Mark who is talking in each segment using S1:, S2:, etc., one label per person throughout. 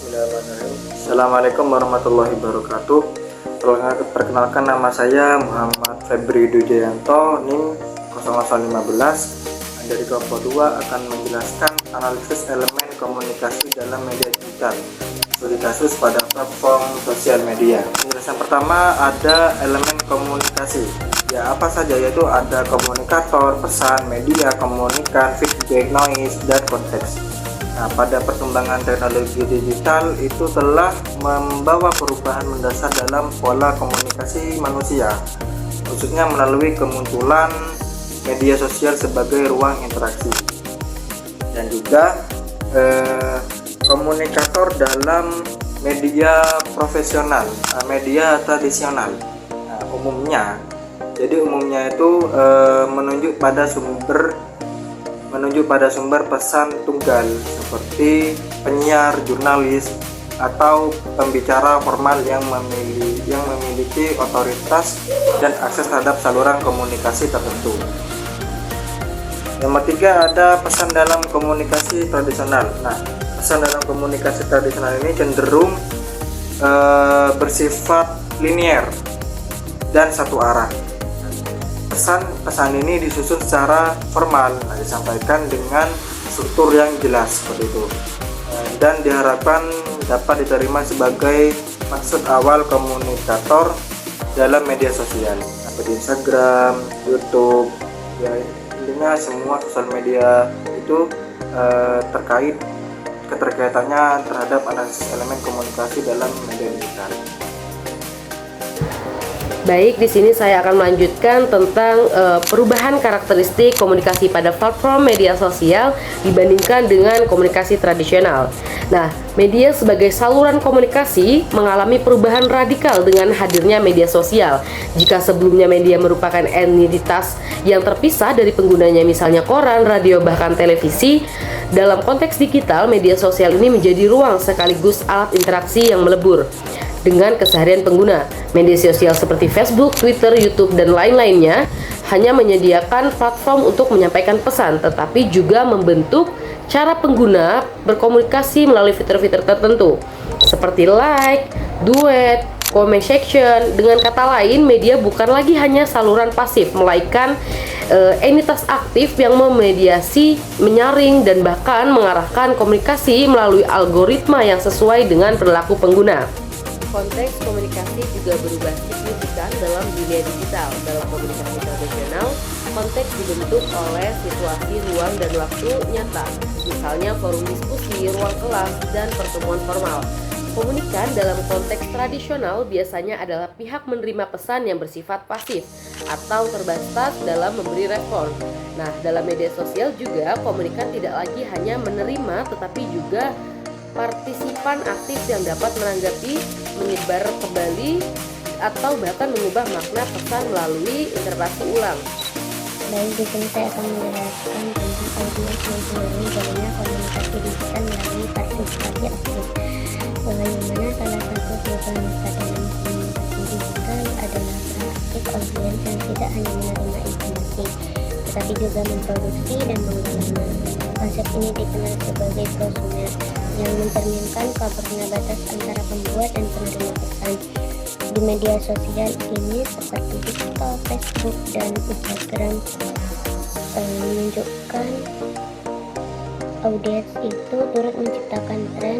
S1: Bismillahirrahmanirrahim. Assalamualaikum warahmatullahi wabarakatuh. Perkenalkan, nama saya Muhammad Febri Dujayanto, NIM 0015 dari kelompok 2 akan menjelaskan analisis elemen komunikasi dalam media digital studi kasus pada platform sosial media. Penjelasan pertama, ada elemen komunikasi. Ya, apa saja, yaitu ada komunikator, pesan, media, komunikan, feedback, noise, dan konteks. Nah, pada perkembangan teknologi digital itu telah membawa perubahan mendasar dalam pola komunikasi manusia, khususnya melalui kemunculan media sosial sebagai ruang interaksi dan juga komunikator dalam media profesional, media tradisional. Nah, umumnya itu menunjuk pada sumber pesan tunggal seperti penyiar, jurnalis, atau pembicara formal yang memiliki otoritas dan akses terhadap saluran komunikasi tertentu. Yang ketiga, ada pesan dalam komunikasi tradisional. Nah, pesan dalam komunikasi tradisional ini cenderung bersifat linier dan satu arah. Pesan ini disusun secara formal, disampaikan dengan struktur yang jelas seperti itu, dan diharapkan dapat diterima sebagai maksud awal komunikator dalam media sosial seperti Instagram, YouTube. Ya, intinya semua sosial media itu keterkaitannya terhadap analisis elemen komunikasi dalam media digital.
S2: Baik, di sini saya akan melanjutkan tentang perubahan karakteristik komunikasi pada platform media sosial dibandingkan dengan komunikasi tradisional. Nah, media sebagai saluran komunikasi mengalami perubahan radikal dengan hadirnya media sosial. Jika sebelumnya media merupakan entitas yang terpisah dari penggunanya, misalnya koran, radio, bahkan televisi, dalam konteks digital, media sosial ini menjadi ruang sekaligus alat interaksi yang melebur dengan keseharian pengguna. Media sosial seperti Facebook, Twitter, YouTube, dan lain-lainnya hanya menyediakan platform untuk menyampaikan pesan, tetapi juga membentuk cara pengguna berkomunikasi melalui fitur-fitur tertentu seperti like, duet, comment section. Dengan kata lain, media bukan lagi hanya saluran pasif, melainkan entitas aktif yang memediasi, menyaring, dan bahkan mengarahkan komunikasi melalui algoritma yang sesuai dengan perilaku pengguna. Konteks komunikasi juga berubah signifikan dalam dunia digital. Dalam komunikasi tradisional, konteks dibentuk oleh situasi, ruang, dan waktu nyata, misalnya forum diskusi, ruang kelas, dan pertemuan formal. Komunikan dalam konteks tradisional biasanya adalah pihak menerima pesan yang bersifat pasif atau terbatas dalam memberi respon. Nah, dalam media sosial juga komunikan tidak lagi hanya menerima, tetapi juga partisipan aktif yang dapat menanggapi, menyebar kembali, atau bahkan mengubah makna pesan melalui interpretasi ulang.
S3: Baik, di sini saya akan menjelaskan tentang audiens mempengaruhi jalannya komunikasi digital melalui partisipasi aktif. Bagaimana salah satu perubahan besar dalam komunikasi digital adalah peran aktif audiens yang tidak hanya menerima informasi, tetapi juga memproduksi dan mengolah. Konsep ini dikenal sebagai prosumer, yang mencerminkan kebersamaan batas antara pembuat dan penerima pesan. Di media sosial ini seperti TikTok, Facebook, dan Instagram menunjukkan audiens itu turut menciptakan tren,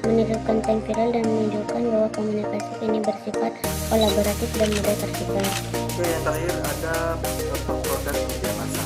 S3: meniru konten viral, dan menunjukkan bahwa komunikasi ini bersifat kolaboratif dan mudah tersebar.
S1: Oke, yang terakhir ada produk media massa.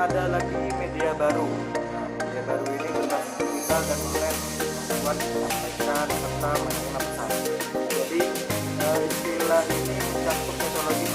S1: Ada lagi media baru. Nah, media baru ini berbasis digital dan online membuat, menyampaikan, serta menerima pesan. Jadi istilah ini mencakup teknologi